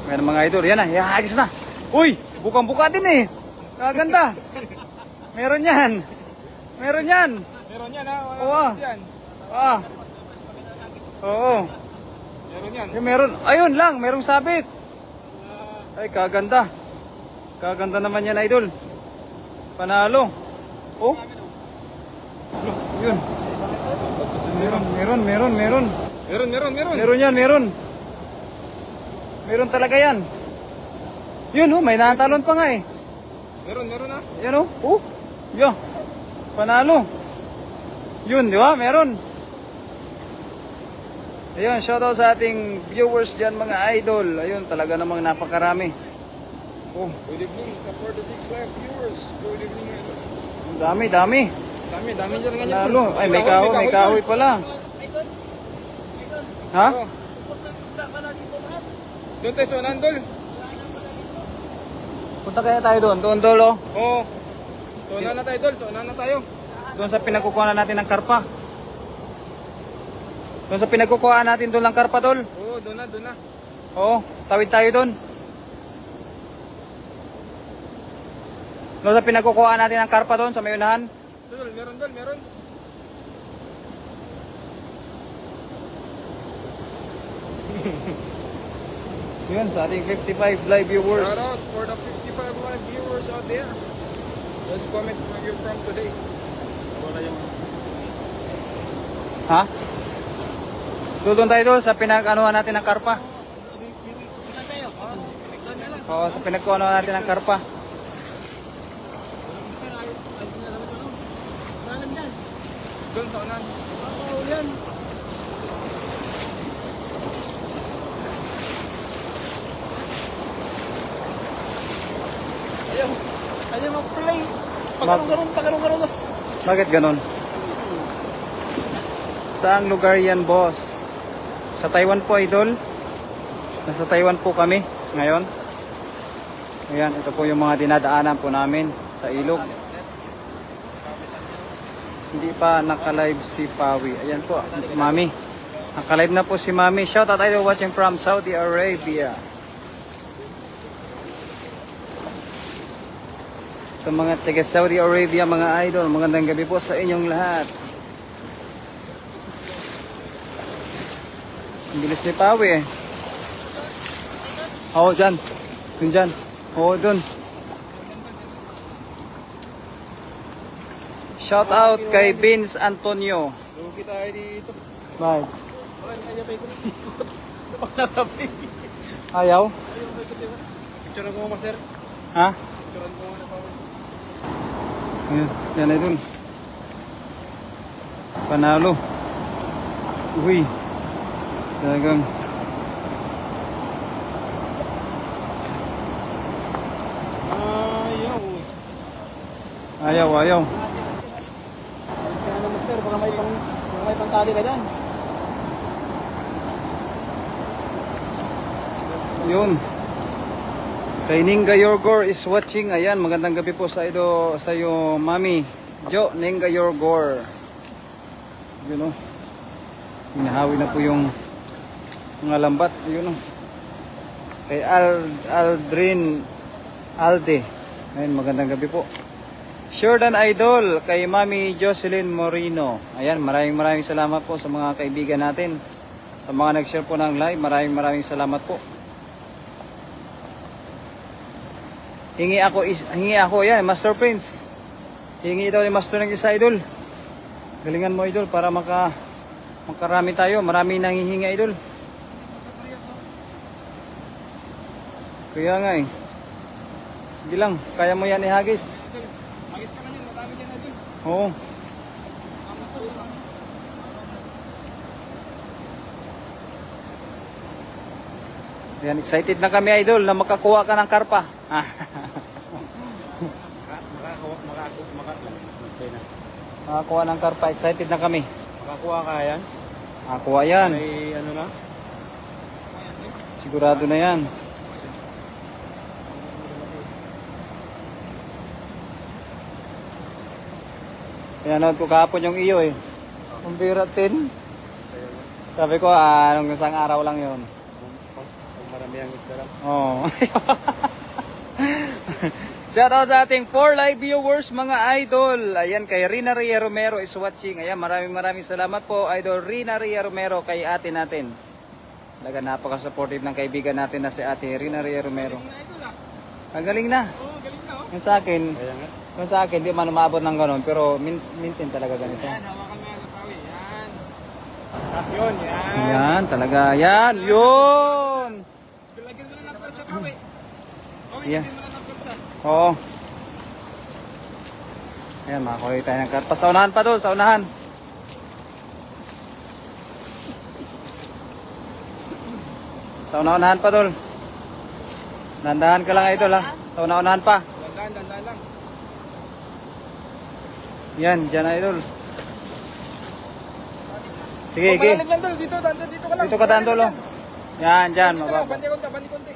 Ayan mga idol. Yan na. Ihagis na. Uy! Bukang-buka din eh. Kaganda. Meron yan. Meron yan. Meron yan ha. Oo. Yan. Ah. Oo. Meron yan. Meron. Ayun lang. Merong sabit. Ay, kaganda. Kaganda naman yan, idol. Panalo. Oh. Yun. Meron. Meron. Meron yan, meron. Meron talaga yan. Yun, oh, may natalon pa nga eh. Meron ha. Yan, oh. Oh. Yo. Panalo. Yun, di ba? Meron. Ayun, shoutout sa ating viewers dyan, mga idol. Ayun, talaga namang napakarami. Oh. Good evening sa 46 live viewers. Good evening. Dami. Dami dyan nga yan. Panalo. Ay, may kahoy pala. Ha? Oh. Doon tayo sa Nandol. Punta kaya tayo doon. Doon, Dolo. Oo. Sona na tayo, Dol. Sona na tayo. Doon sa pinagkukuha natin ng karpa. Doon sa pinagkukuha natin doon ng karpa, Dol. Oo, doon na. Oo, tawid tayo doon. Doon sa pinagkukuha natin ng karpa doon sa may unahan. Dol, meron. Yun, sa ating 55 live viewers. Shout out for the 55 live viewers out there. Just comment where you're from today. Wala yung... Ha? Doon tayo doon sa pinag-anuhan natin ng karpa. Oo, sa pinagkuha natin ng karpa. Doon sa unan. Ayaw mag-play. Pagkarong. Bakit ganon? Saang lugar yan, boss? Sa Taiwan po, idol. Nasa Taiwan po kami ngayon. Ayan, ito po yung mga dinadaanan po namin sa ilog. Hindi pa naka-live si Pawi. Ayan po, Mami. Naka-live na po si Mami. Shout out idol watching from Saudi Arabia. Sa mga taga Saudi Arabia, mga idol, magandang gabi po sa inyong lahat. Ang bilis ni Pawi eh. Oo, dyan. Dun dyan. Oo, dun. Shout out kay Vince Antonio. Lugi tayo dito. Bye. Ayaw pa ikot. Napakatabi. Ayaw? Picture ko, master. Ha? Picture ko na pa. Ayan, yan ay dun. Panalo. Uy. Talagang. Ayaw. Kaya na, master, baka may pangtali ka dyan. Yun. Kay Ninga Yorgor is watching. Ayan, magandang gabi po sa iyo, Mami Jo Ninga Yorgor. Yun o. Hinahawi na po yung mga lambat. Yun o. Kay Aldrin Alde. Ayan, magandang gabi po. Jordan Idol, kay Mami Jocelyn Moreno. Ayan, maraming salamat po sa mga kaibigan natin. Sa mga nag-share po ng live, maraming salamat po. Hingi ako, yan, Master Prince. Hingi daw ni Master ng isa, Idol. Galingan mo, Idol, para makarami tayo. Marami nang hihingi, Idol. Kaya nga eh. Sige lang, kaya mo yan ihagis. Agis ka man yan, madami dyan na dyan. Oo. Ayan, excited na kami, Idol, na makakuha ka ng karpa. Makakuha ng karpa, excited na kami. Makakuha ka yan? Makakuha yan. May ano na? Sigurado na yan. Pinanood ko kahapon yung iyo eh. Kumbira 10. Sabi ko, nung isang araw lang yon. Marami ang isda lang. Oh. Shout out sa ating 4 live viewers mga idol. Ayan, kay Rina Ria Romero is watching. Ayan, maraming salamat po idol Rina Ria Romero, kay ate natin. Talaga napaka-supportive ng kaibigan natin na si ate Rina Ria Romero. Ang galing na. Oo, galing na oh. Yung sa akin, Kaya nga. yung sa akin, di man umabot ng ganun, pero maintain talaga ganito. Yan, hawakan mo yan, Tawi. Yan. Tapos yun, yan. Yan, talaga. Yan, yun. Lagyan mo na ng pulsa, Tawi. Tawi, Yeah. lagyan mo na ng pulsa. Oo. Ayan, makakulit tayo ng karpa. Sa unahan pa doon, sa unahan. Sa unahan pa doon. Dandahan ka lang idol ha. Sa unahan pa. Dandan lang. Yan, dyan idol. Sige, Oh, sige. malalim lang, Dol. Dito, dandan, dito ka lang. Dito ka daan dolo. Yan, dyan, Bandi ka lang, mababa. bandi konti.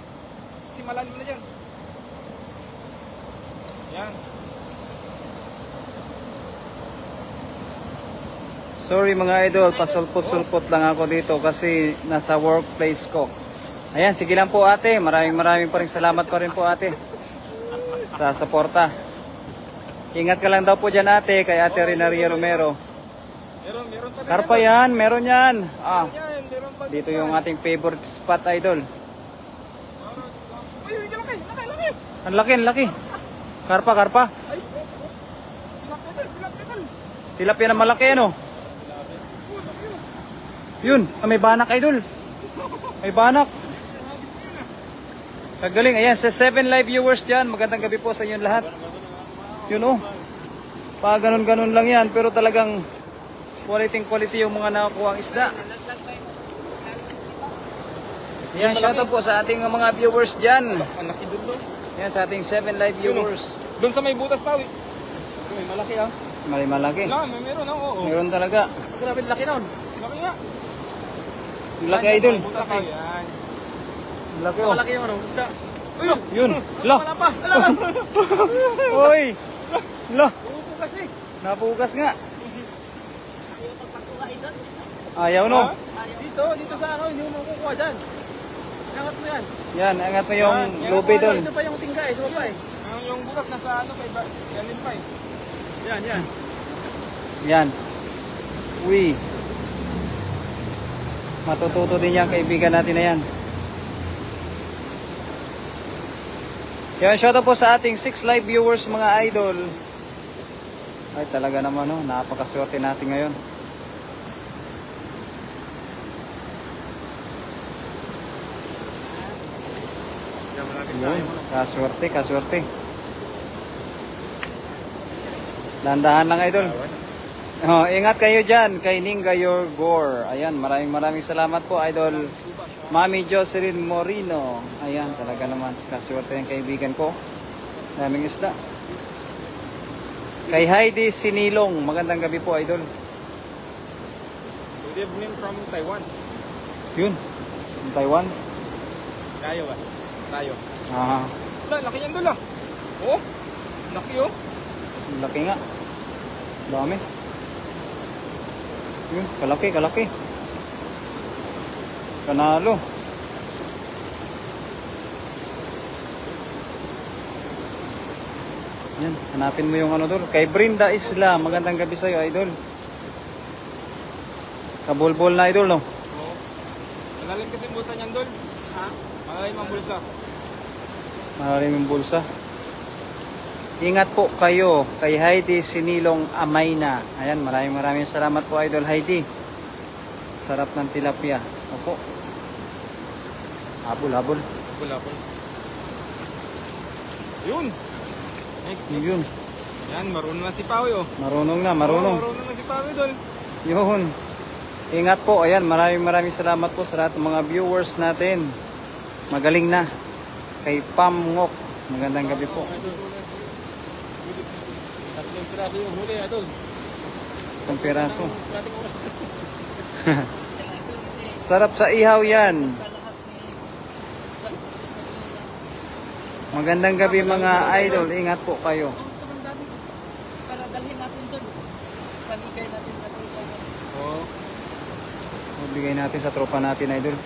Si malalim na dyan. Yan. Sorry mga idol, pasulpot-sulpot lang ako dito kasi nasa workplace ko. Ayan, sige lang po ate. Maraming pa rin salamat pa rin po ate sa suporta. Ingat ka lang daw po dyan ate, kay ate Rina Ria Romero. Meron pa din Karpa yan, meron yan. Ah, yan. Meron pa din dito isa. yung ating favorite spot idol. Uy, uy, laki. Ang laki, ang laki. Karpa. Ay, bilak. Tilapia na malaki ano. Yun, may banak idol. May banak. Kagaling, ayan, sa 7 live viewers dyan. Magandang gabi po sa inyo lahat. Yun oh. Pa ganun lang yan, pero talagang quality yung mga nakukuha ang isda. Yan, shoutout po sa ating mga viewers dyan. Ang laki doon. Yan, sa ating 7 live viewers. Doon sa may butas pa, may malaki ah. Malaki. Wala, meron ah, oo. Meron talaga. Grabe laki nun. Laki nga. Laki idol. Butas pa, yan. Laki oh. Malaki yung ano, isda. Uy, Yun. La. wala pa. Oy. La. Uupo kasi. Napugas nga. Ayaw no. Dito sa ano, hindi mo makukuha dyan. Angat mo yan. Yan, angat mo yung Yan, lubi doon. Ito pa yung tingga eh, sa baba eh. Yung bukas nasa ano pa, galing pa eh. Yan. Yan. Uy. Matututo din yan kaibigan natin na yan. Yan, shoutout po sa ating 6 live viewers mga idol. Ay talaga naman oh, napakaswerte natin ngayon. Yun, kaswerte. Dandahan lang idol. Oh, ingat kayo dyan kay Ninga Your Gore. Ayan, maraming salamat po idol. Mami Jocelyn Morino. Ayan, talaga naman. Kaswerte yung kaibigan ko. Daming isda. Kay Heidi Sinilong. Magandang gabi po idol. Good evening from Taiwan. Yun. Taiwan. Tayo ba? Tayo. Ah, Wala, laki yan doon ah. Oh, laki oh. laki nga. Dami. Yun, kalaki. Kanalo. Yan, hanapin mo yung ano doon. Kay Brenda Isla, magandang gabi sa'yo, idol. Kabulbol na, idol, no? Oo. Malalim kasi yung bulsa niyan doon. Ha? Malalim ang bulsa. Malalim yung bulsa. Ingat po kayo kay Heidi Sinilong Amayna. Ayan, maraming salamat po, idol Heidi. Sarap ng tilapia. Opo. Habol. Bulabol. Yun. Next. Yun. Yan, marunong na si Pawi oh. Marunong na. Oo, marunong na si Pawi doon. Yun. Ingat po. Ayan, maraming salamat po sa lahat ng mga viewers natin. Magaling na. Kay Pam Ngok. Magandang gabi po. Tatlong piraso yung huli idol. Itong piraso. Prating oras. Sarap sa ihaw yan. Magandang gabi mga idol. Ingat po kayo. Para dalhin natin doon. Paligay natin sa tropa. Oo. Magbigay natin sa tropa natin, idol.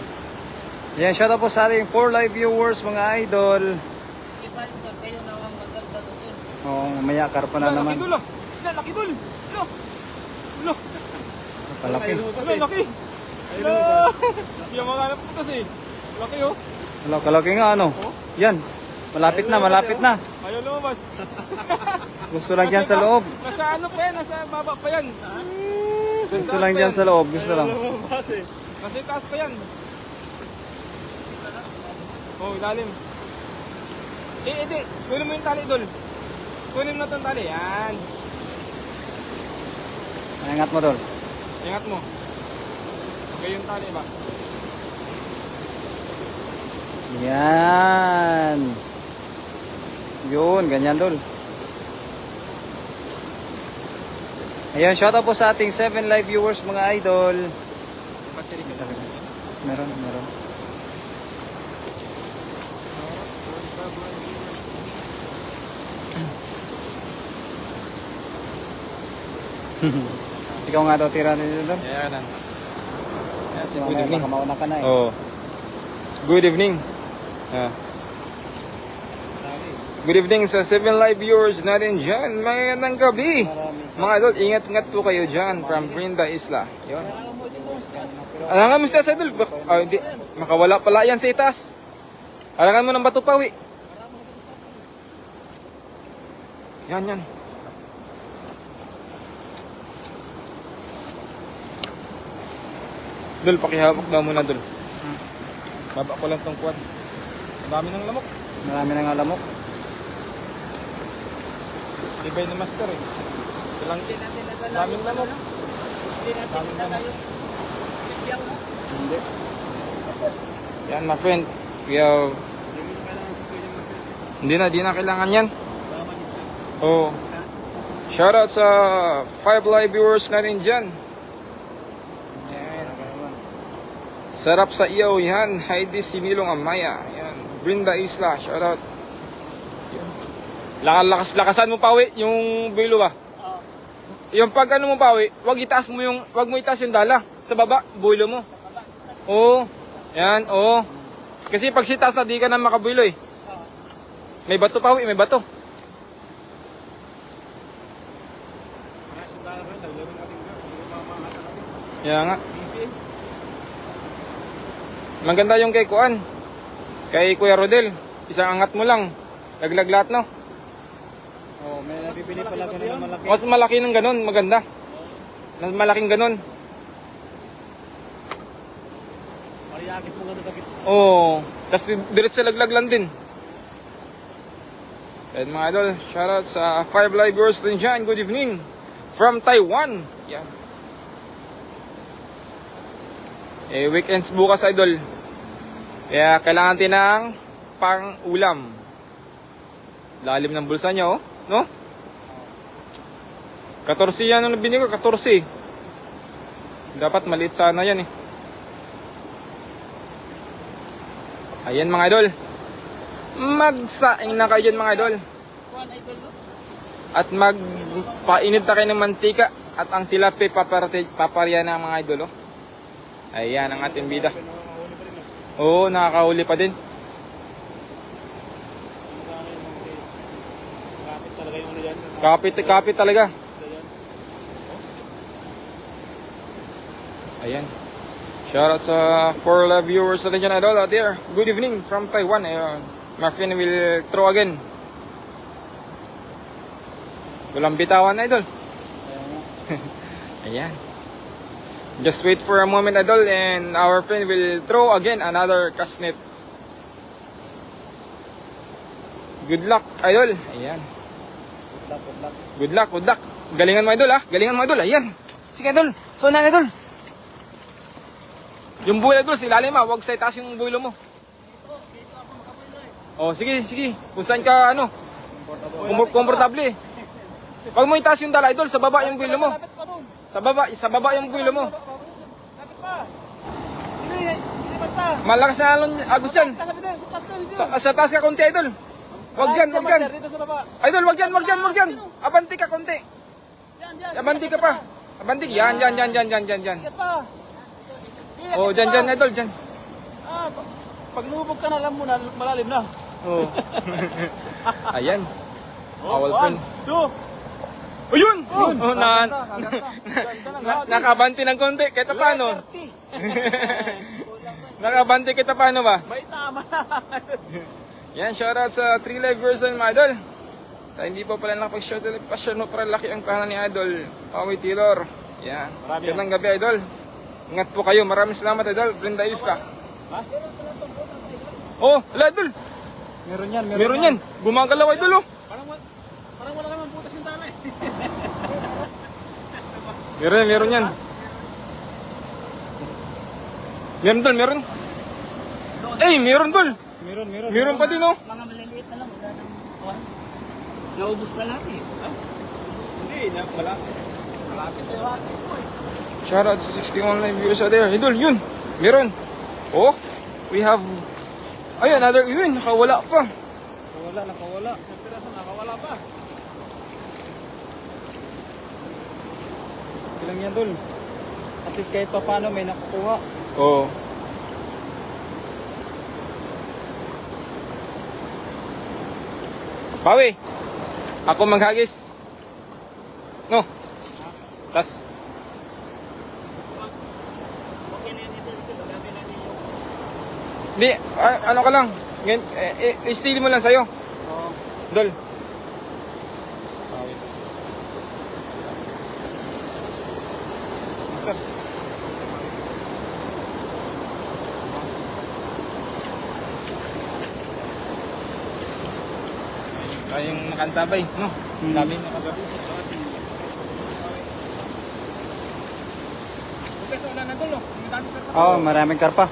Ayan, shout out po sa ating 4 live viewers, mga idol. Sige pa ito, kayo na ang maganda doon. Oo, mamaya karpa na naman. Laki dul, ah. Laki dul. Ano? Ano? Palaki. Ano, laki. Hello. Yung mga anak putas eh. Laki oh. Hello, kalaki nga ano. Yan. Malapit na, malapit na. Ayaw lumabas. Gusto lang dyan sa loob. Nasa ano pa yan? Nasa baba pa yan. Gusto lang dyan sa loob. Gusto lang. Lumabas eh. Nasa taas pa yan. Oh, ilalim. Hindi. Kunin mo yung tali, Idol. Kunin mo na itong tali. Yan. Angat mo doon. Ingat mo. Okay yung tali ba? Yan. Yun, ganyan dol. Ayun, shoutout po sa ating 7 live viewers, mga idol. Battery ka lang. Meron, meron. Ikaw nga daw tira nito doon. Ayan na. Kasi Good mamaya evening. baka mauna ka na eh. Oh. Good evening. Good evening sa 7 live viewers natin dyan. Magandang gabi. Mga idol, ingat-ingat po kayo dyan from Brinda Isla. Yun. Alangan mo sa idol. Hindi. Makawala pala yan sa itaas. Alangan mo ng bato pawi. Yan, yan. Dul, pakihawak daw muna, Dul. Baba ko lang tong quad. Ang dami ng lamok. Marami nang alamok. Ibay na master eh. Ito lang. Hindi natin nadala Daming yung lamok. ano, Hindi natin nadala yung bigyan mo. Hindi. Yan, my friend. We have... Di na kailangan yan. Oh. Shoutout sa 5 live viewers natin dyan. Yan. Sarap sa iyo yan. Heidi Similong Amaya. Yan. Brinda Isla. Shoutout. Lakasan mo pawi yung builo ba? Yung pag ano mo pawi, wag mo itaas yung dala. Sa baba, builo mo. Oo. Yan, oo. Kasi pag sitaas na di ka na makabuilo eh. May bato pawi, may bato. Kaya nga. Maganda yung kay Kuan. Kay Kuya Rodel. Isang angat mo lang. Laglag lahat, no? Oh, may nabibili pala ganun na malaki. Mas malaki ng ganun, maganda. Mas malaking ganun. Mariakis mo ganun sa gitna. Oo. Tapos diretso laglag lang din. And mga idol, shoutout sa 5 live viewers din dyan. Good evening. From Taiwan. Yan. Weekends bukas, idol. Kaya kailangan natin ng pang-ulam. Lalim ng bulsa niya, oh. No? 14 yan nung binigay ko, 14. Dapat maliit sana yan eh. Ayan mga idol. Magsaing na kayo dyan mga idol. Kuhan idol no? At magpainit na kayo ng mantika. At ang tilapi paparya na mga idol. Oh. Ayan ang ating bida. Oo, nakakahuli pa din. Kapit talaga. Ayan. Shoutout sa 4 live viewers natin dyan idol out there. Good evening from Taiwan. Ayan. My friend will throw again. Walang bitawan idol. Ayan. Just wait for a moment idol and our friend will throw again another cast net. Good luck idol. Ayan. Good luck. Galingan mo idol ha. Galingan mo idol. Ayan. Sige idol. So na idol. Yung bulo idol, silalim ha. Huwag sa itaas yung bulo mo. Oh, sige. Kung saan ka ano. Komportable. Huwag mo itaas yung dala idol. Sa baba yung bulo mo. Sa baba yung bulo mo. Malakas na alon agos yan. Sa taas ka konti idol. Wag dyan. Idol, wag dyan. Abanti ka konti. Abanti ka pa. Abanti. Yan. Oh, dyan, idol, dyan. Pag lumubog ka na, alam mo na, malalim na. Oh. Ayan. Our One, friend. two. Ayun! Yun. Oh, nakabanti ng konti. Kahit paano. Nakabanti kita paano ba? May tama. Yan, shoutout sa 3 Live viewers ng mga idol. Sa hindi po pala nakapag-shot, pasyon mo para laki ang kahanan ni Idol. Awi Taylor. Yan. Marami Gandang gabi, Idol. Ingat po kayo. Maraming salamat, Idol. Brenda Isla. Ha? Oh, ala, Idol. Meron yan, Meron yan. Gumagalaw, Idol, oh. Parang wala naman butas yung tala eh. Meron yan. Meron, Dol, meron. Eh, meron, Dol. Meron. Meron pa din, oh. Mga maliliit na lang, wala nang kuhan. Naubos na lang eh. Hindi, malapit. Malapit na yung atin. Shoutout sa 61 live viewers out there. Idol, yun. Meron. Oh, we have... Ay, another... Yun, nakawala pa. Nakawala. Sa piraso, nakawala pa. Ilang yan, Dol. At least kahit pa paano may nakukuha. Oo. Pawi, ako maghagis. No. Tas. Okay na yan ito. Magabi natin yung... Di, ano ka lang. I-steady mo lang sa'yo. Oo. Dol. Master. Tayong nakantabay, no? Daming nakatabay. Okay, so wala na Dol, no? Madami ka pa. Oo, maraming karpa.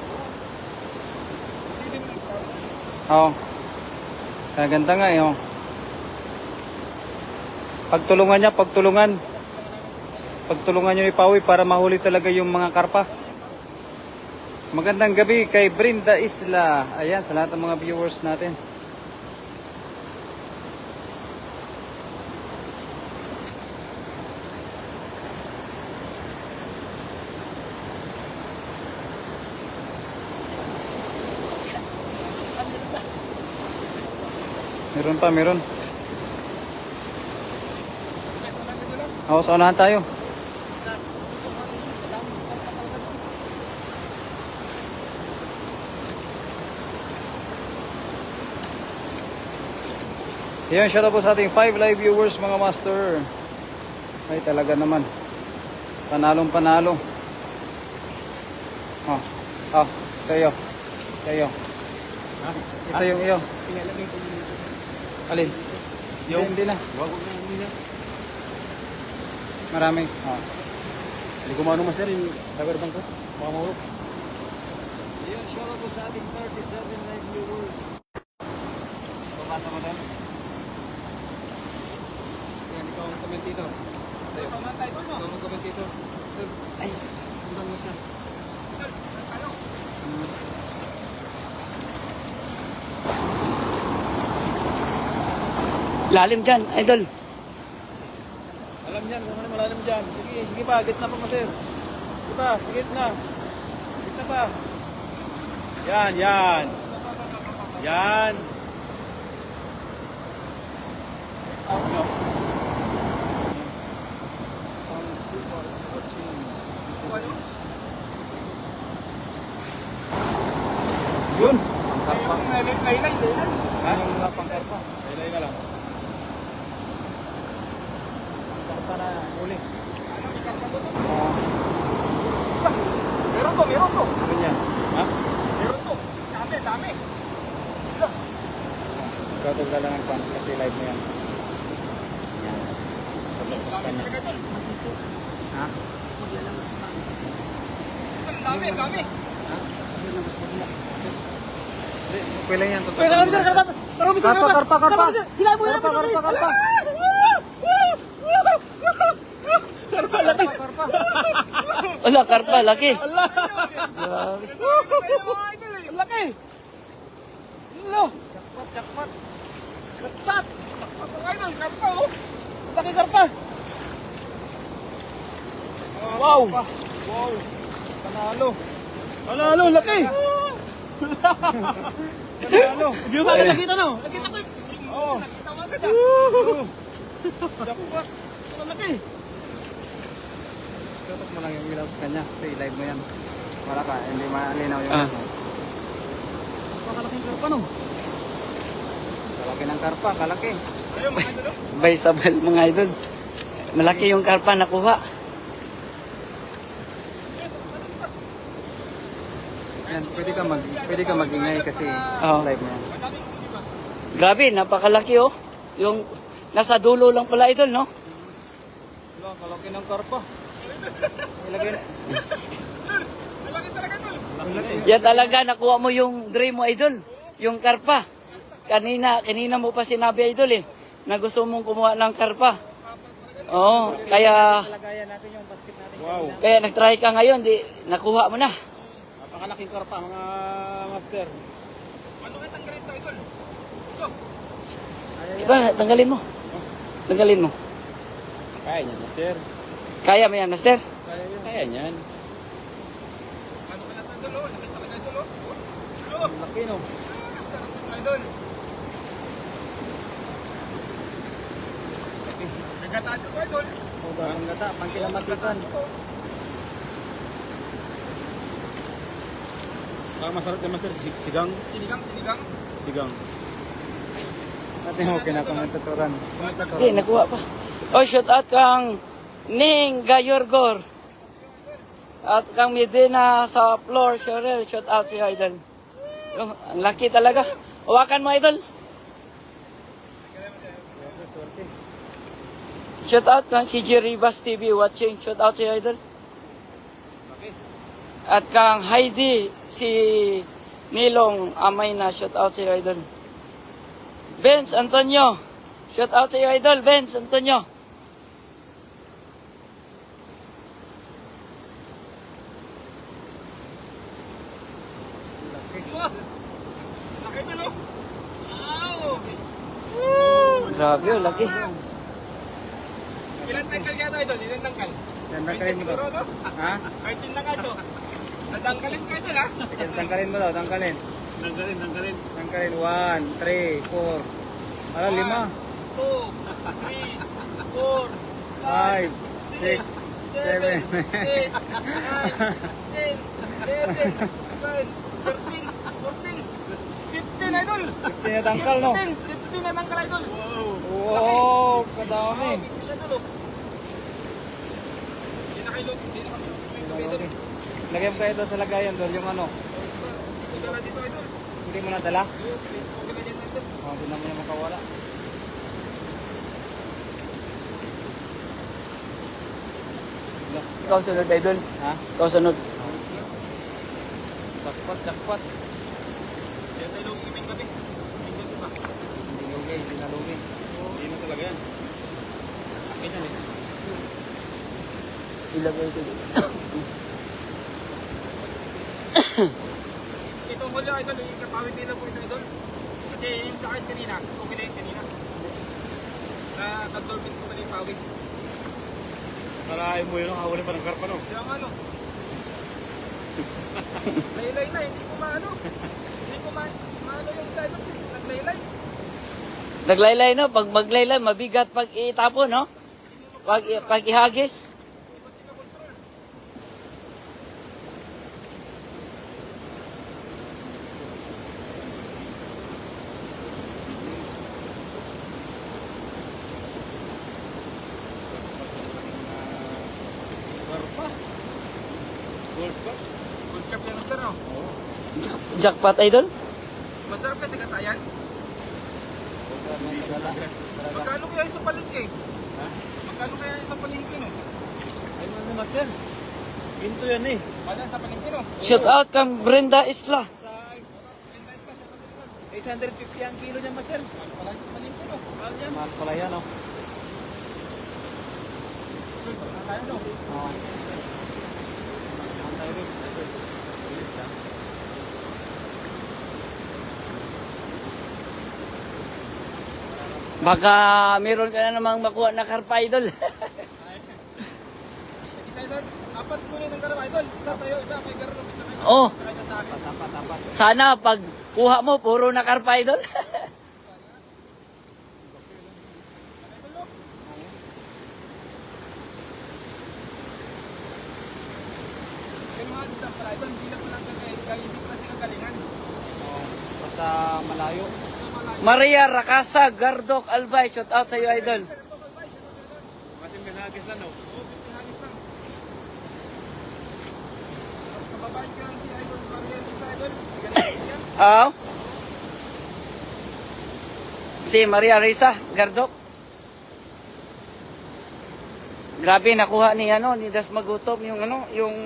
Oo. Kaganda nga eh. Oh. Pagtulungan niya, pagtulungan. Pagtulungan niyo ni Pawi para mahuli talaga yung mga karpa. Magandang gabi kay Brenda Isla. Ayan, sa lahat ng mga viewers natin. Meron pa, meron. Oo, sa unahan tayo. Yan, shout out po sa ating 5 live viewers mga master. Ay talaga naman. Panalong panalo. Tayo. Ito yung iyo. Alin? Hindi na. Marami. Hindi ko maano master yung dagar bang ko. Baka mahulog. Yan, shout out po sa ating 37 live viewers. Babasa mo doon. Yan, ikaw ang commentator. Tayo. Ikaw ang commentator. Ay, undang mo siya. Lalim dyan, Idol. Alam niyan, kung ano malalim dyan. Sige pa, gitna pa master. Sige pa, sige gitna. Gitna pa. Yan. Out no. Yun. Pangkarpa. Ha? Yung mga pangkarpa. Laylay ka lang. Pangkarpa na huli. Meron to. Ano yan? Ha? Meron to. Dami. Ikaw tagdala ng pan kasi live mo yan. Ha? Dami. Okay lang yan. Karpa. Wala, karpa, laki. Laki! Lo! Jakpat! Laki karpa! Wow! Panalo, laki! Ano? Di ba nakita no? Nakita ko. Oo. Nakita ko agad ah. Jackpot. Ang laki. Tutok mo lang yung ilaw sa kanya kasi live mo yan. Wala ka, hindi malinaw yung Ah. ano. Napakalaking karpa no? Kalaki ng karpa, kalaki. Ayun mga idol. Bay sabal mga idol. Malaki yung karpa nakuha. Yan, pwede ka magingay kasi Oo. live mo yan. Grabe, napakalaki oh. Yung nasa dulo lang pala idol, no? Wala, kalaki ng karpa. Ilagay na. Malaki talaga tol. Yan talaga, nakuha mo yung dream mo idol. Yung karpa. Kanina mo pa sinabi idol eh. Na gusto mong kumuha ng karpa. Oo, kaya Lagayan natin yung basket natin. Wow. kaya nagtry ka ngayon, di nakuha mo na. Napakalaking karpa mga master. Ano ka tanggalin to idol? Diba, tanggalin mo. Tanggalin mo. Kaya niyan, master. Kaya mo yan, master? Kaya niyan. Ano ka natanggal oh? Laki talaga idol oh. Laki no. Sarap ng idol. Nagatato ko idol. Ang gata, pangkilamatisan. Masarap na master, sigang. Sinigang. Sigang. Natin mo kinakomentatoran. Hindi, nakuha pa. Oh, shout out kang Ning Gayorgor. At kang Medina sa floor, Shorel, shout out si idol. Oh, ang laki talaga. Hawakan mo idol. Swerte. Shout out kang si Jerry Bass TV watching. Shout out si idol. At kang Heidi si Nilong Amay na shout out si idol. Benz Antonio. Shout out si idol Benz Antonio. Laki idol oh. Wow. Grabe, oh, laki. Ilan tangkal kaya to idol? Ilan tangkal? Yan, tangkalin mo daw. Siguro to? Ha? Kahit din na nga to. Natangkalin ka idol ha? Yan, tangkalin mo daw, tangkalin. Tanggalin. Tangkalin. 1, 3, 4. Ala, 5. 2, 3, 4, 5, 6, 7. 8, 9, 10, 11, 12, 13, 14, 15 idol! 15 na tangkal, no? 15 na tangkal idol! Wow! Wow, kadami. 15 idol oh! Hindi na kayo, hindi na kami. Lagay mo kayo doon sa lagayan doon, yung ano. Ito na dito idol. Hindi mo nadala? Okay na dyan idol. Hindi na mo na makawala. Ikaw sunod idol. Ha? Ikaw sunod. Jackpot, jackpot. Yan tayo lang ibig gabi. Ibig gabi ba? Hindi lugi, hindi na lugi. Hindi na talaga yan. Akin yan eh. Ilagay ko dito. Itong huli idol, yung kapawid nila po ito idol. Kasi yung sa akin kanina, okay na yun kanina. Nakadolphin ko pa yung pawid. Kalahin mo yun, nakahuli pa ng karpa, no? Kaya nga ano. Laylay na, hindi ko maano. Hindi ko maano yung sa idol. Naglaylay. Naglaylay no, pag maglaylay mabigat pag itapon no. Pag ihagis. Karpa. Gold cup. Good cup yan sir, no? Jackpot idol. Masarap kasi katayan. Magkano kaya isang palengke? Ha? Magkano kaya isang palengke, no? Ay, ano master? Ginto yan eh. Padan sa palengke, no? Shout out kang Brenda Isla. Sa 850 ang kilo niya master. Pala sa palengke, no? Mahal yan. Mahal pala yan oh. Tayo, no? Oo. Ang tayo rin. Bilis ka. Baka meron ka na namang makuha na karpa idol. Isa, sir. Apat kunin ng karpa, idol. Isa sa'yo, isa kay Gardo, isa kay Oh, kanya sa akin. Tapat. sana pag kuha mo, puro na karpa, idol. Yung mga isa para idol, hindi na po lang kaya hindi ko kasi kagalingan. Basta malayo. Maria Rakasa, Gardok, Albay, shout out sa iyo, idol. Kasi pinahagis lang, no? Oo, pinahagis lang. Kababain ko lang si idol, pamilya isa idol. Galing yan. Ah? Si Maria Risa, Gardok. Grabe, nakuha ni Das Magutom yung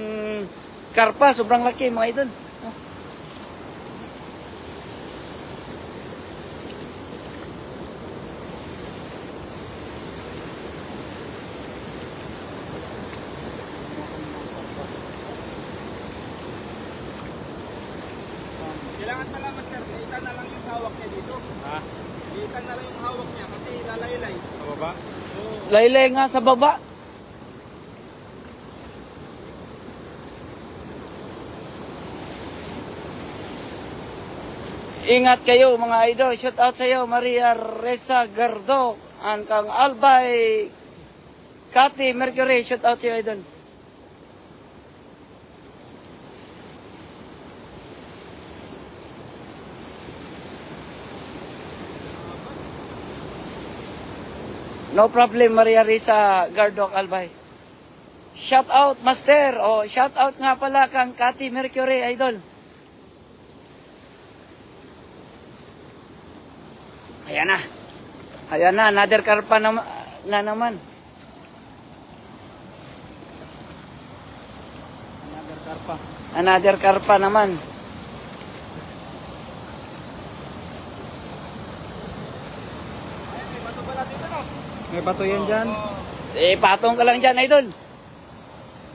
karpa, sobrang laki, mga idol. Oh. Kailangan pala, Master, iitan na lang yung hawak niya dito. Ha? Iitan na lang yung hawak niya kasi lalaylay. Sa baba? Oo. Laylay nga sa baba. Ingat kayo mga idol. Shout out sa iyo, Maria Reza Gardok. Ang kang Albay. Kati Mercury. Shout out sa iyo, idol. No problem, Maria Risa Gardok Albay. Shout out, Master. O, shout out nga pala kang Kati Mercury, idol. Ayan na. Ayan na, another karpa na naman. Another karpa. Another karpa naman. May bato yan dyan. Eh, patong ka lang dyan, idol.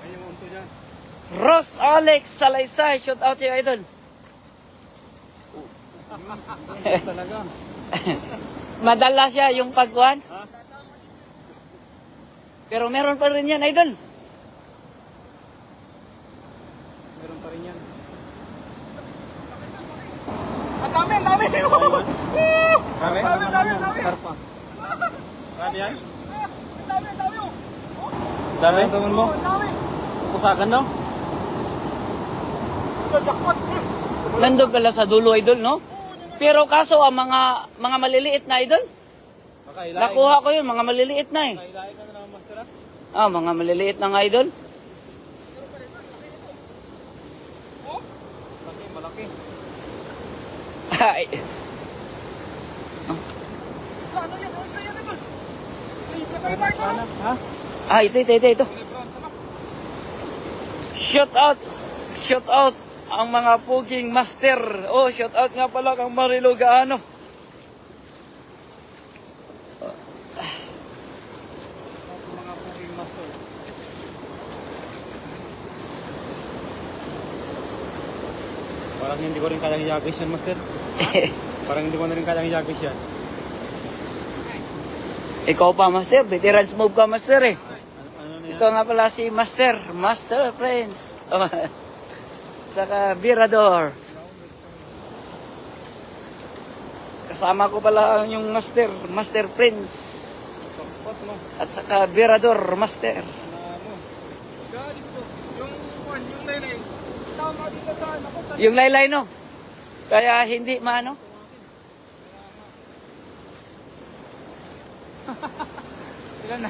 Ay, yung unto dyan. Ross Alex Salaysay, shout out sa iyo, idol. Talaga. Madala siya yung pagkuhan. Pero meron pa rin yan, idol. Meron pa rin yan. Ang dami, ang dami! Dami? Dami! Karpa. Dami yan? Ang dami, ang dami! Dami? Tumon mo? Ang dami! Kusakan, no? Jackpot! Nandun pala sa dulo, idol, no? Pero kaso, ang mga maliliit na, idol, Baka ilahin. nakuha ko yun, mga maliliit na eh. Baka ilahin ka na naman, Master. Ah, mga maliliit na nga, idol. Malaki, malaki. Ay, Ano yan? Ano yan? Ay, patay ba ito? Sana, ha? ito. Shout out ang mga puging master. Oh, shout out nga pala kang Marilo Gaano. Mga cooking master. Parang hindi ko rin kayang i-agis yan, Master. Parang hindi ko na rin kayang i-agis yan. Ikaw pa, master. Veterans move ka, master eh. Ano na yan? Ito nga pala si Master Prince. Saka Virador. Kasama ko pala yung Master Prince. Sakpat, no? At saka Virador Master. Galis ko. Yung laylay. Tama dito sa ano ko. Yung laylay, no? Kaya hindi maano. Ilan na?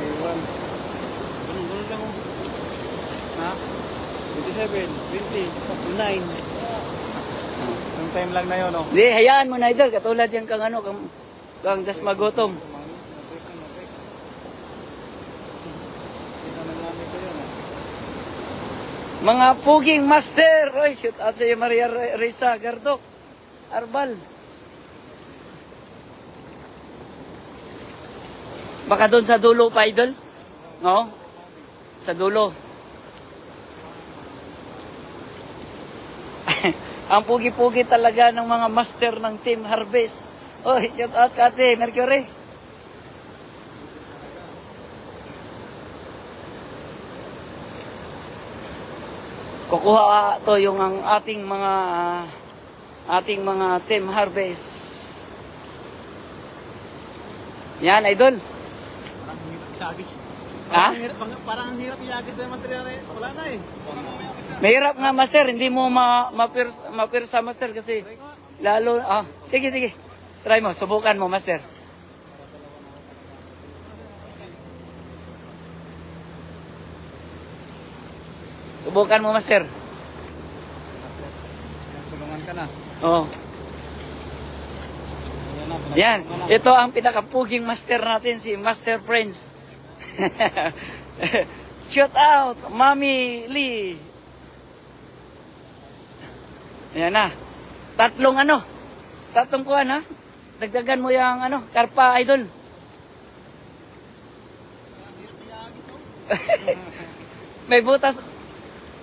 Iwan. Ganun lang, oh. Ha? 27, 20, 9. Yung time lang na yun, oh. Hindi, hayaan mo na, idol. Katulad yan kang ano, kang Das Magutom. Mga puging master. Oy, shout out sa iyo, Maria Risa Gardok. Arbal. Baka doon sa dulo pa, idol? No? Sa dulo. Ang pugi-pugi talaga ng mga master ng Team Harvest. Oy, shout out ka ate, Mercury. Kukuha to yung ang ating mga Team Harvest. Yan, idol. Ha? Parang ang hirap i-agis na master yan. Wala na eh. Mahirap nga, master. Hindi mo mapirsa, master, kasi lalo... sige, sige. Try mo. Subukan mo, master. Subukan mo, master. Tulungan ka na. Oh. Yan. Ito ang pinakapuging master natin, si Master Prince. Shout out, Mami Lee. Yan na. Tatlong kuhan ha. Dagdagan mo yung karpa, idol. May butas.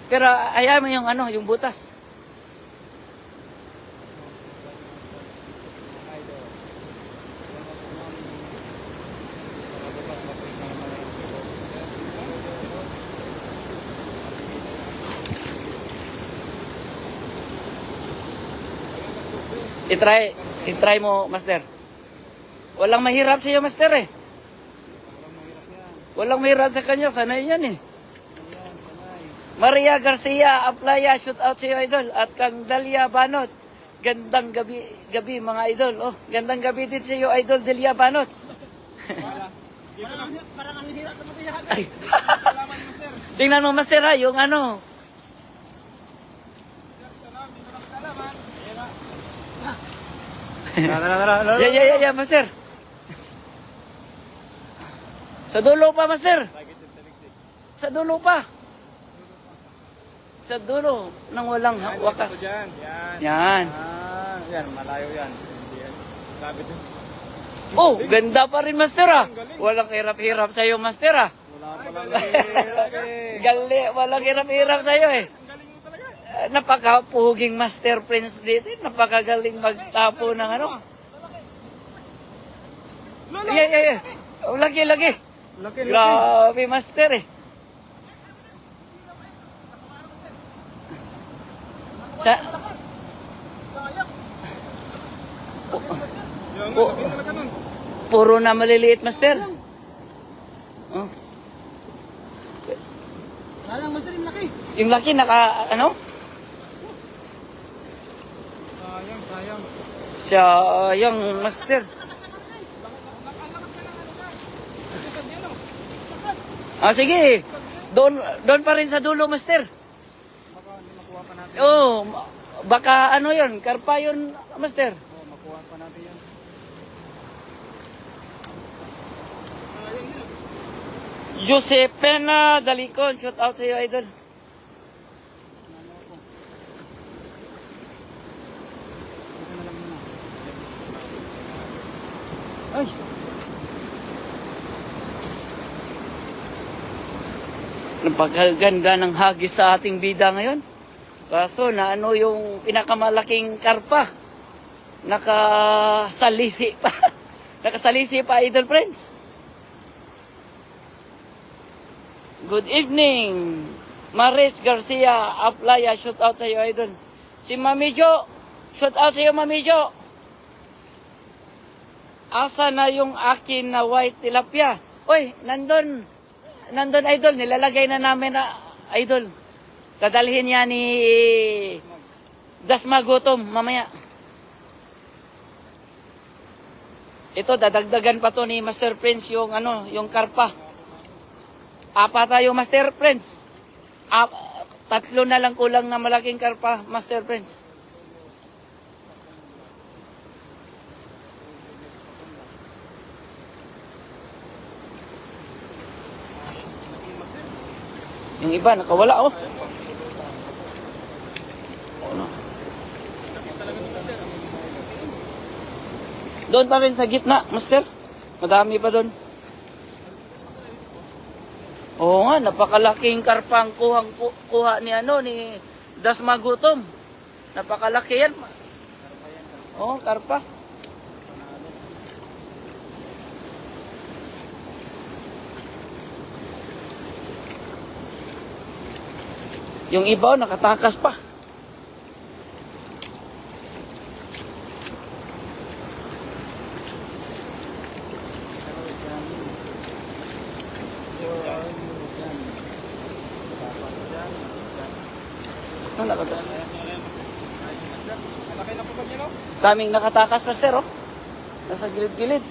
Pero ayaw mo yung butas. I-try mo, master. Walang mahirap sa iyo, master eh. Walang mahirap sa kanya, sanay yan eh. Maria Garcia, Aplaya, shoot out sa iyo, idol. At kang Dalia Banot. Gandang gabi mga idol. Oh, gandang gabi din sa iyo, idol Dalia Banot. Parang ang hirap na matiyahan. Ay. Tingnan mo, master ha, yung Yeah, master. Sa dulo pa, master. Sa dulo pa. Sa dulo nang walang wakas. Yan. Yan, malayo yan. Sabi din. Oh, ganda pa rin, master ah. Walang hirap-hirap sa'yo, master ah. Walang hirap-hirap sa'yo eh. Napakapuhuging Master Prince dito. Napakagaling magtapo ng Yeah. Oh, lagi. Grabe, master eh. Puro na maliliit, master. Oh. Sayang, master, yung laki. Yung laki Sayang, master. Sige. Doon pa rin sa dulo, master. Baka hindi makuha pa natin. Oh, baka yun, karpa yun, master. Makuha pa natin yan. Josepena Dalicon, shout out sa iyo, idol. Ay! Napakaganda ng hagis sa ating bida ngayon. Kaso na yung pinakamalaking karpa. Nakasalisi pa. Nakasalisi pa, idol friends. Good evening. Maris Garcia, Aplaya, shout out sa iyo, idol. Si Mami Jo, shout out sa iyo, Mami Jo. Asa na yung akin na white tilapia? Oy, nandun, idol. Nilalagay na namin na, idol. Dadalhin niya ni Dasma Gutom mamaya. Ito, dadagdagan pa to ni Master Prince yung karpa. 4 tayo, Master Prince. 3 na lang kulang na malaking karpa, Master Prince. Yung iba, nakawala, oh. Doon pa rin sa gitna, master. Madami pa doon. Oo nga, napakalaking karpang kuha ni Dasma Gutom. Napakalaki yan. Oh, karpa. Yung ibaw, nakatakas pa. Ano nakatakas? Malaki na po ba niyo, no? Daming nakatakas, Master, oh. Nasa gilid-gilid.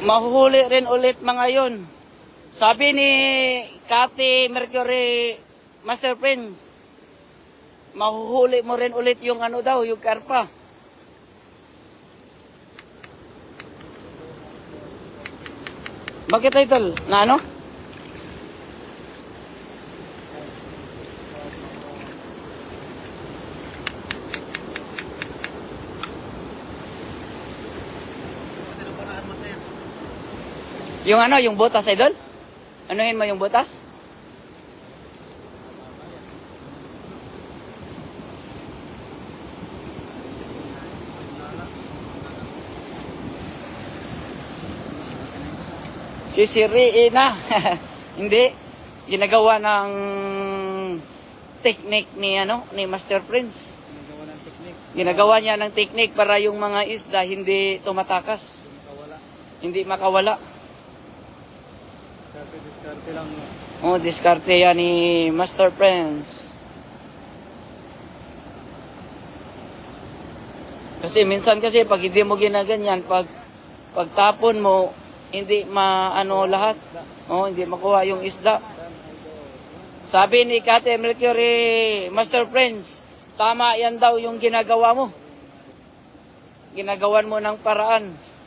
Mahuhuli rin ulit mga yon. Sabi ni Cathy Mercury, Master Prince, mahuhuli mo rin ulit yung ano daw, yung karpa. Bakit, Idol? Na ano? Yung ano, yung butas, Idol? Anuhin mo yung butas? Sisiriin na. Hindi. Ginagawa ng technique ni Master Prince. Ginagawa niya ng technique para yung mga isda hindi tumatakas. Hindi makawala. Diskarte lang. Oh, diskarte yan ni Master Prince. Kasi minsan kasi pag hindi mo ginaganyan, pagtapon mo, hindi maano lahat. Oh, hindi makuha yung isda. Sabi ni Cathy Mercury, Master Prince, tama yan daw yung ginagawa mo. Ginagawan mo ng paraan.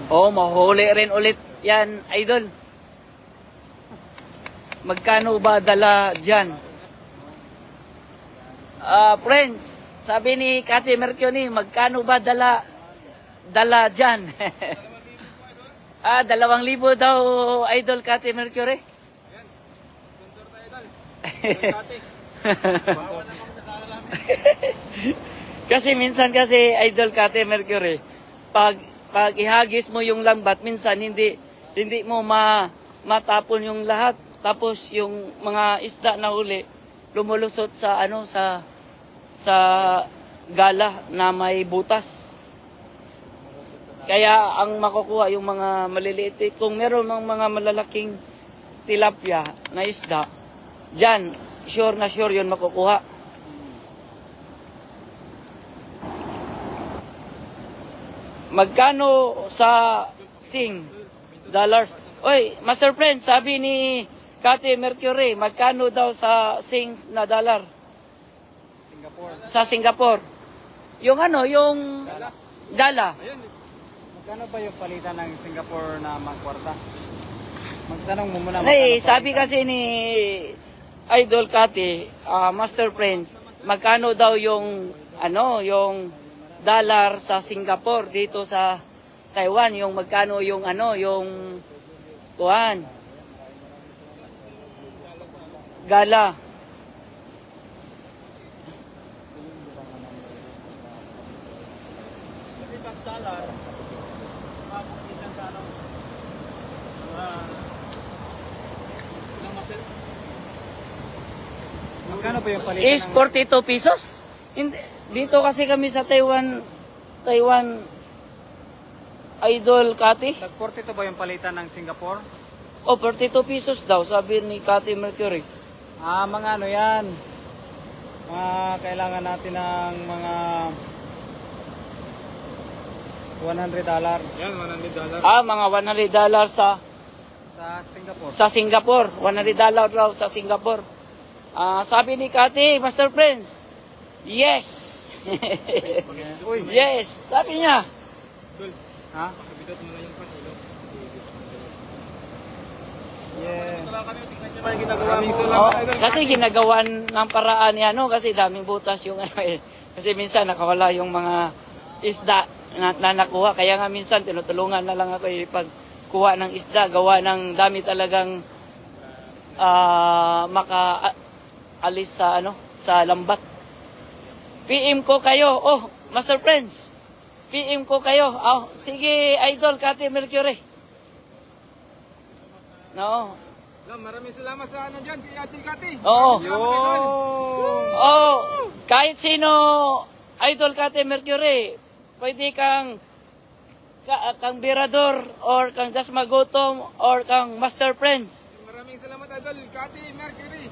Oh, mahuli rin ulit yan, Idol. Magkano ba dala dyan? Friends, sabi ni Cathy Mercury, magkano ba dala dyan? 2,000 daw, Idol Cathy Mercury. Kasi minsan kasi, Idol Cathy Mercury, pag ihagis mo yung lambat, minsan hindi mo matapon yung lahat. Tapos yung mga isda na huli, lumulusot sa sa gala na may butas. Kaya ang makukuha yung mga maliliit, kung meron mga malalaking tilapia na isda, dyan, sure na sure yun makukuha. Magkano sa sing? Dollars. Oy, Master Friend, sabi ni Cathy Mercury, magkano daw sa sing na dollar? Singapore. Sa Singapore. Yung yung gala. Ayun. Magkano ba yung palitan ng Singapore na magkwarta? Magtanong mo muna. Sabi kasi ni Idol Cathy, Master Friends, magkano daw yung yung dollar sa Singapore dito sa Taiwan, yung magkano yung yung kuhan gala. Magkano ba yung palitan Is 42 pesos. Dito kasi kami sa Taiwan, Idol Cathy. Nag-42 ba yung palitan ng Singapore? O, 42 pesos daw, sabi ni Cathy Mercury. Mga yan. Kailangan natin ng mga $100 Yan, $100. Mga $100 sa Singapore. sa Singapore. $100 raw sa Singapore. Sabi ni Kati, Master Prince, yes. Uy, Yes, sabi niya. ha? Kabitot mo na yung panilo. Yeah. Maraming salamat, idol. Kasi ginagawan ng paraan ni ano, kasi daming butas yung ano eh. Kasi minsan nakawala yung mga isda na nakuha. Kaya nga minsan tinutulungan na lang ako pagkuha ng isda. Gawa ng dami talagang makaalis sa ano, sa lambat. PM ko kayo. Oh, Master Prince. PM ko kayo. Oh, sige, Idol Kati Mercury. No. Maraming salamat sa ano dyan, si Ate Kati. Oo. Maraming salamat, idol. Oh, kahit sino, Idol Kati Mercury, pwede kang birador or kang Dasmagutom or kang Master Prince. Maraming salamat, idol Kati Mercury.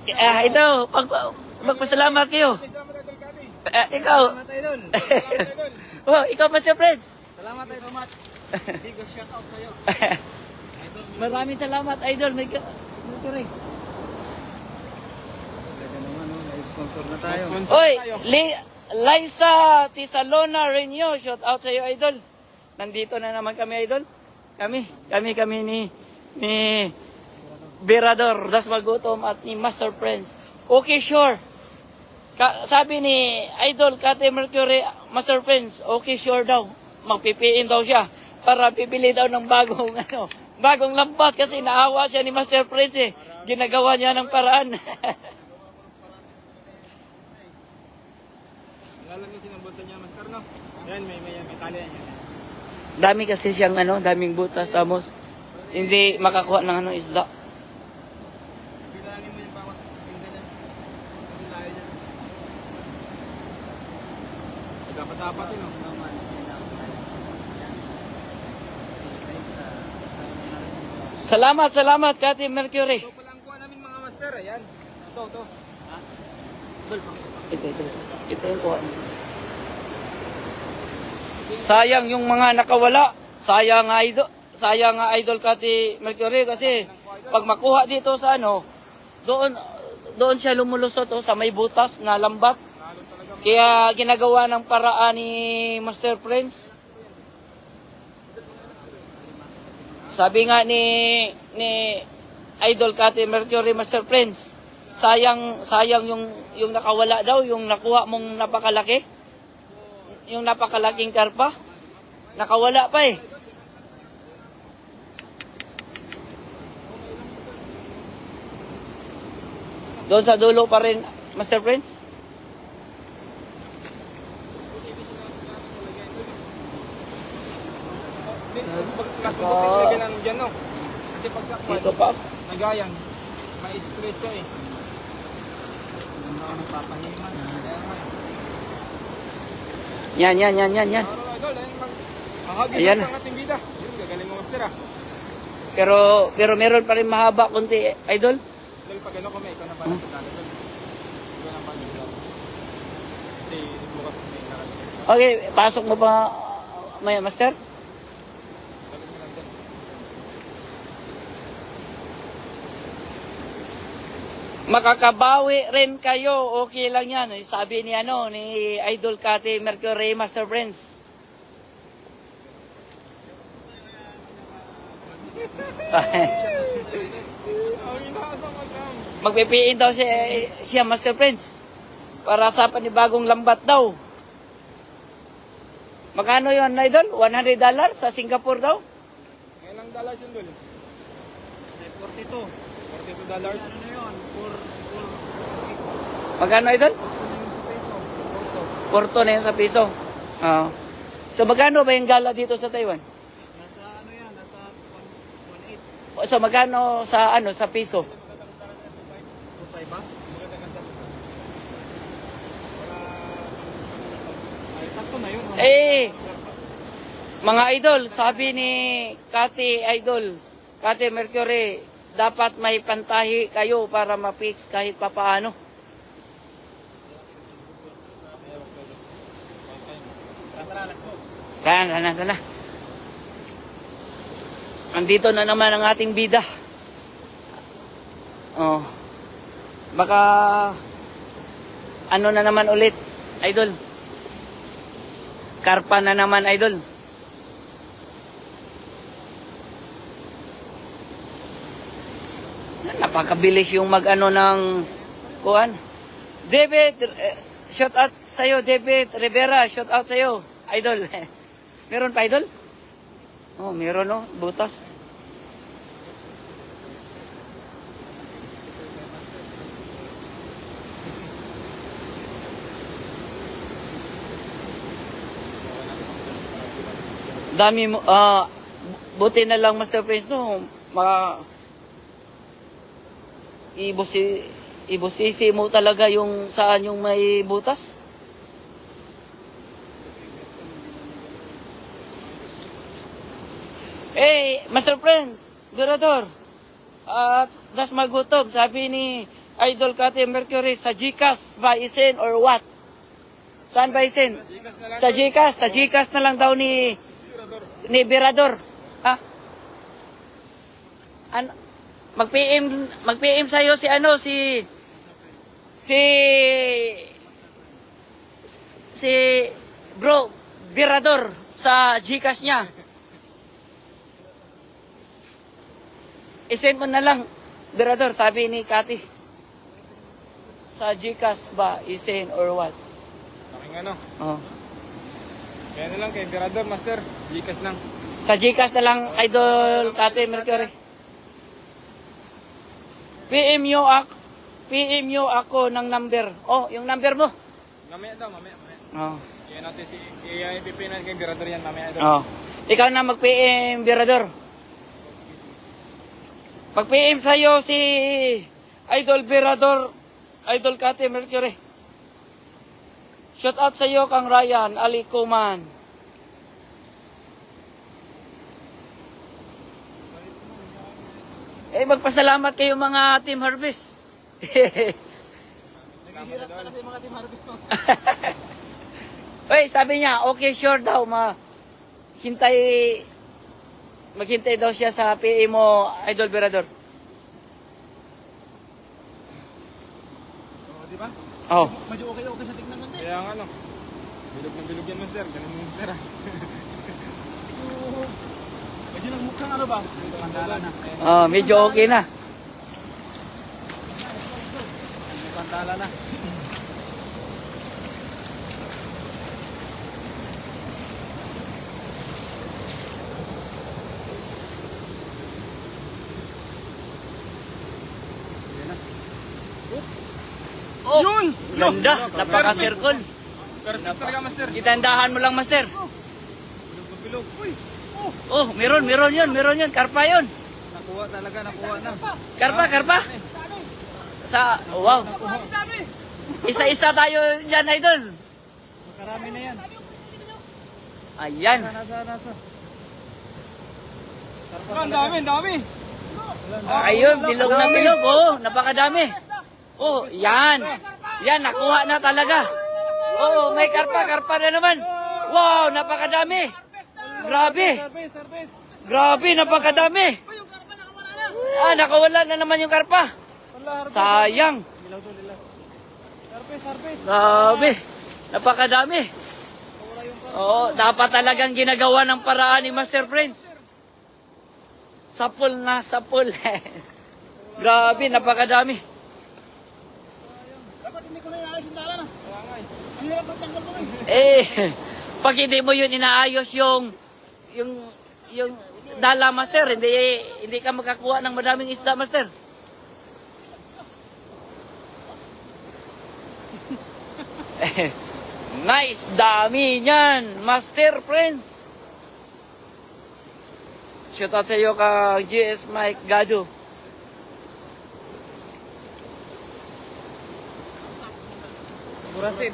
Ito, magpasalamat kayo. Maraming salamat, idol Kati. Ikaw. Salamat, idol. Salamat, idol. Oh, ikaw Master Prince. Salamat so much. Big shout out sa'yo. Maraming salamat, Idol Mercury. Talaga naman, no? Na-sponsor na tayo. Sponsor Oy, tayo. Liza Tisalona Renew, shout out sa iyo, Idol. Nandito na naman kami, Idol. Kami ni Berador Dasmagutom at ni Master Prince. Okay, sure. Sabi ni Idol Kati Mercury, Master Prince, okay, sure daw. Magpipiin daw siya para pipili daw ng bagong lambat kasi naawa siya ni Master Prince eh. Ginagawa niya ng paraan. Lalamisin ang bulto niya, Master, no? Yan, may tali yan. Dami kasi siyang daming butas tamos. Hindi makakuha ng isda. Bilangin mo yung bawat tingga niya. Ang layo niya. Dapat-dapat yun, no? Salamat Kati Mercury. Ito pala ang kuha namin, mga master. Ayan. Ito. Ito yung kuha. Sayang yung mga nakawala. Sayang nga Idol Kati Mercury kasi pag makuha dito sa doon siya lumulusot sa may butas na lambat. Kaya ginagawa ng paraan ni Master Prince. Sabi nga ni Idol Kati Mercury, Master Prince, sayang yung nakawala daw, yung nakuha mong napakalaki. Yung napakalaking karpa. Nakawala pa eh. Doon sa dulo pa rin, Master Prince. Lagyan lang dyan, no? Kasi pag sakwan, Dito pa. nagayang, may stress siya eh. Hindi ako nagpapahiman. Yan. Idol, ayun, mahagis Ayan. ang ating bida. Yun, gagaling mo, master, ah. Pero meron pa rin mahaba kunti, Idol. Dahil pag ano kami, ikaw na pala sa talo, Idol. Ikaw na pala sa kasi bukas may nakalimutan. Okay, pasok mo pa, Master? Balik mo lang dyan. Makakabawi rin kayo, okay lang yan. Sabi ni Idol Kati Mercury, Master Prince. Ang inaasang masang. Magpipiin daw siya, Master Prince. Para sa panibagong lambat daw. Magkano yun, Idol? $100 sa Singapore daw? Ilang dollars yun, Dol? 42. $42. Ano yun? Magkano, Idol? Porto na yun sa piso. Oo. So magkano ba yung gala dito sa Taiwan? Nasa ano yan? Nasa 1.8. So magkano sa piso? 2.5 ba? Ay, sakto na yun. Mga idol, sabi ni Kati Mercury, dapat may pantahi kayo para ma-fix kahit papaano. Kaya na. Andito na naman ang ating bida. Oh. Baka ano na naman ulit, idol. Karpa na naman, idol. Napakabilis yung mag-ano ng kuan. David, shout out sa'yo, David Rivera, shout out sa'yo, idol. Meron pa, idol? Oh, meron, oh, butas. Dami mo, buti na lang, Master Prince, no, ibusisi mo talaga yung saan yung may butas. Hey, Master Prince, Durador, das magutom, sabi ni Idol Kate Mercury, sa Gcash ba isin or what? Saan ba isin? Sa Gcash na lang daw ni Berador. Ha? Ano? Mag-PM sa'yo si ano, si bro, Berador sa Gcash niya. I-send mo na lang, Berador, sabi ni Kati. Sa Gcash ba, i-send or what? Aking ano? Oh. Kaya na lang kay Emperador, Master. Gcash lang. Sa Gcash na lang, Idol Kati Mercury. PM nyo ako ng number. Oh, yung number mo. Mamaya daw, mamaya. Oh. Kaya natin i-PP na kay Emperador yan, mamaya daw. Oh. Ikaw na mag-PM, Berador. Mag-PM sa'yo si Idol Berador, Idol Kati Mercury. Shout out sa'yo kang Ryan Ali Kuman. Magpasalamat kayo mga Team Harvest. Uy, sabi niya, okay, sure daw, maghintay daw siya sa PA mo, Idol Berador. Di ba? Oh. Medyo okay sa tignan mo. Kaya nga ano. Bilog na bilog yan, Master. Ganun yung Master. Medyo nagmukhang ano ba? Pantala na. Oh, medyo okay na. Pantala na. Oh, Yun! ganda, napaka-circle. Perfect talaga, Master. Itandahan mo lang, Master. Bilog na bilog. Uy! Oh, meron yun, karpa yun. Nakuha talaga, nakuha na. Karpa. Sa, wow. Isa-isa tayo dyan, Idol. Makarami na yan. Ayan. Nasa. Ang dami. Ayun, bilog na bilog. Oh, napakadami. Oh, yan. Yan, nakuha na talaga. Oh, may karpa na naman. Wow, napakadami. Grabe. Grabe, napakadami. Nakawala na naman yung karpa. Sayang. Grabe. Napakadami. Oo, dapat talagang ginagawa ng paraan ni Master Prince. Sapul na sapul. Grabe, napakadami. Dapat hindi ko na iayos yung dala na. Ang hirap magtanggal mo Pag hindi mo yun inaayos yung dala, Master, hindi ka makakuha ng madaming isda, Master. Nice, dami niyan, Master Prince. Shout out sa iyo ka GS Mike Gado. Burasi.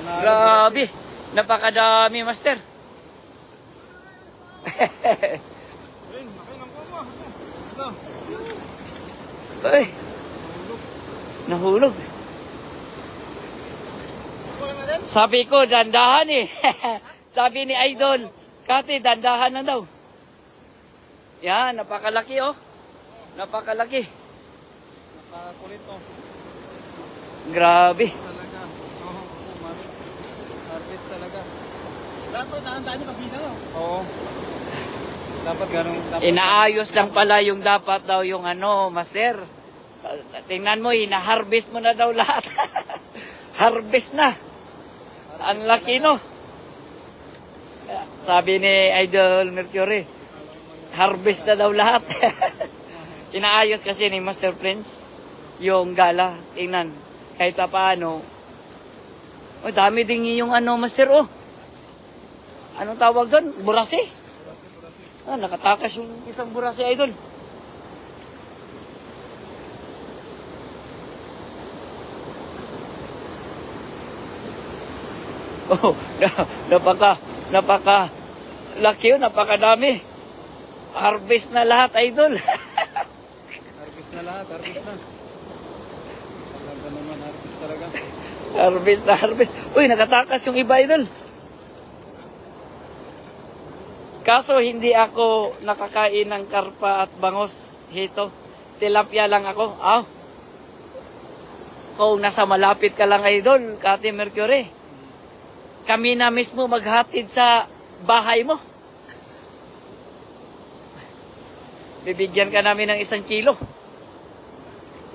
Grabe, napakadami, Master. Ay, nahulog. Sabi ko, dandahan eh. Sabi ni Idol, Kati, dandahan na daw. Yan, napakalaki oh. Napakalaki. Nakakulit oh. Grabe. Talaga. Oo, mami. Harvest talaga. Dapat naandaan niyo pag-ina, no? Oo. Dapat ganun. Dapat Inaayos lang pala yung dapat daw yung ano, master. Tingnan mo, ina-harvest mo na daw lahat. Harvest na. Ang laki, no? Sabi ni Idol Mercury, harvest na daw lahat. Inaayos kasi ni Master Prince yung gala. Tingnan, kahit pa paano. Oh, dami din yung ano, Master, oh. Anong tawag doon? Burase? Ah, nakatakas yung isang burase, Idol. Oh, napaka laki yun, napakadami. Harvest na lahat, Idol. harvest na lahat. Harvest na. Talaga naman. Harvest talaga. Harvest na harvest. Uy, nakatakas yung iba, Idol. Kaso hindi ako nakakain ng karpa at bangos, hito. Tilapia lang ako. Ah. Kung nasa malapit ka lang, Idol, Kati Mercury, kami na mismo maghatid sa bahay mo. Bibigyan ka namin ng 1 kilo.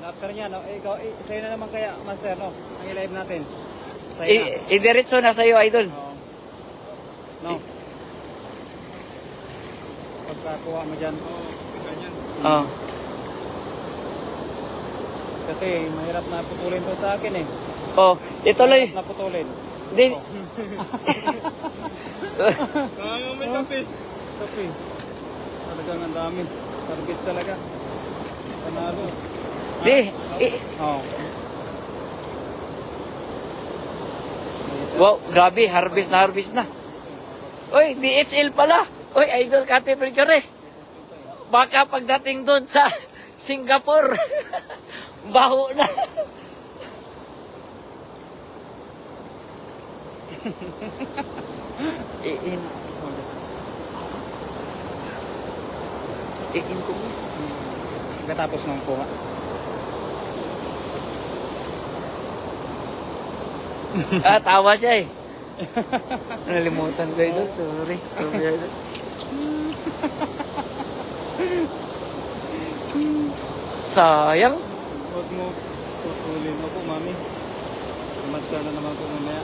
After niya, no? Ikaw, sa'yo na naman kaya, Master, no? Ang i-live natin. Sa'yo na. Idiretso na sa'yo, Idol. Oo. No? Pagkakuha mo dyan. Oo, ganyan. Oh. Kasi mahirap na putulin to sa akin eh. Oh, ituloy. Mahirap na putulin. Di, Kaya may kape. Kape. Talagang ang dami. Harvest talaga. Panalo. Oo. Wow, grabe, harvest na. Uy, DHL pala. Uy, Idol Kati Mercury. Baka pagdating doon sa Singapore, baho na. Iin ko mo. Pagkatapos ng kuha. Tawa siya eh. Nalimutan ko ito. Sorry, Idol. Sayang. Huwag mo putulin ako, mami. Si Master na naman ko mamaya.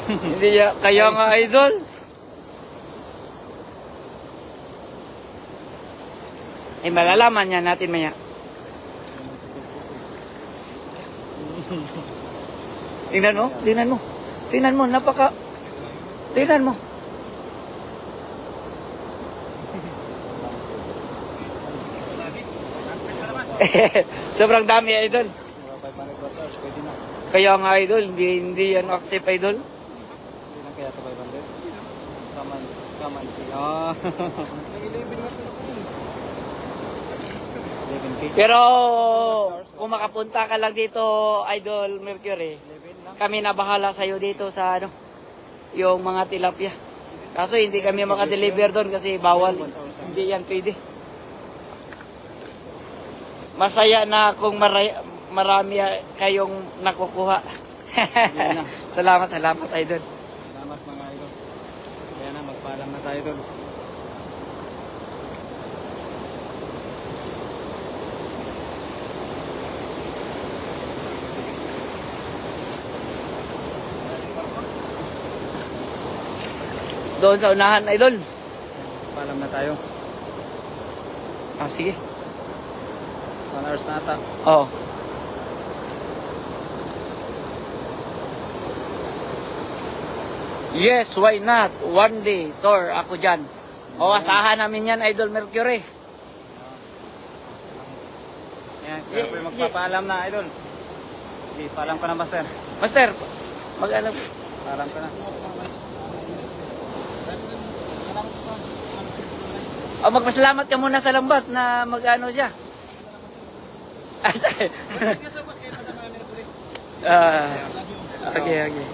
Hindi ya, kaya nga, Idol. Malalaman niya natin maya. Tingnan mo, napaka, tingnan mo. Sobrang dami, Idol. Mga 500 watts, pwede na. Kaya nga, Idol, hindi yan accept, Idol. Pwede na kaya ito 500. Come and see. Ah. 11K. Pero, kung makapunta ka lang dito, Idol Mercury, 11 lang. kami na bahala sa'yo dito sa ano, yung mga tilapia. Kaso hindi kami makadeliver doon kasi bawal. Hindi yan pwede. Masaya na kung marami kayong nakukuha. Salamat, Idol. Salamat mga idol. Kaya na, magpaalam na tayo doon. Doon sa unahan, Idol. Paalam na tayo. Ah, sige. 1 hours na ata. Oh. Yes, why not? One day, tour ako dyan. O, asahan namin yan, Idol Mercury. Yan, kaya po yung magpapaalam na idol. Okay, paalam ka na Master. Master, mag-alam. Paalam ka na. O, magpasalamat ka muna sa lambat na mag-ano siya. Ah, sige. Okay.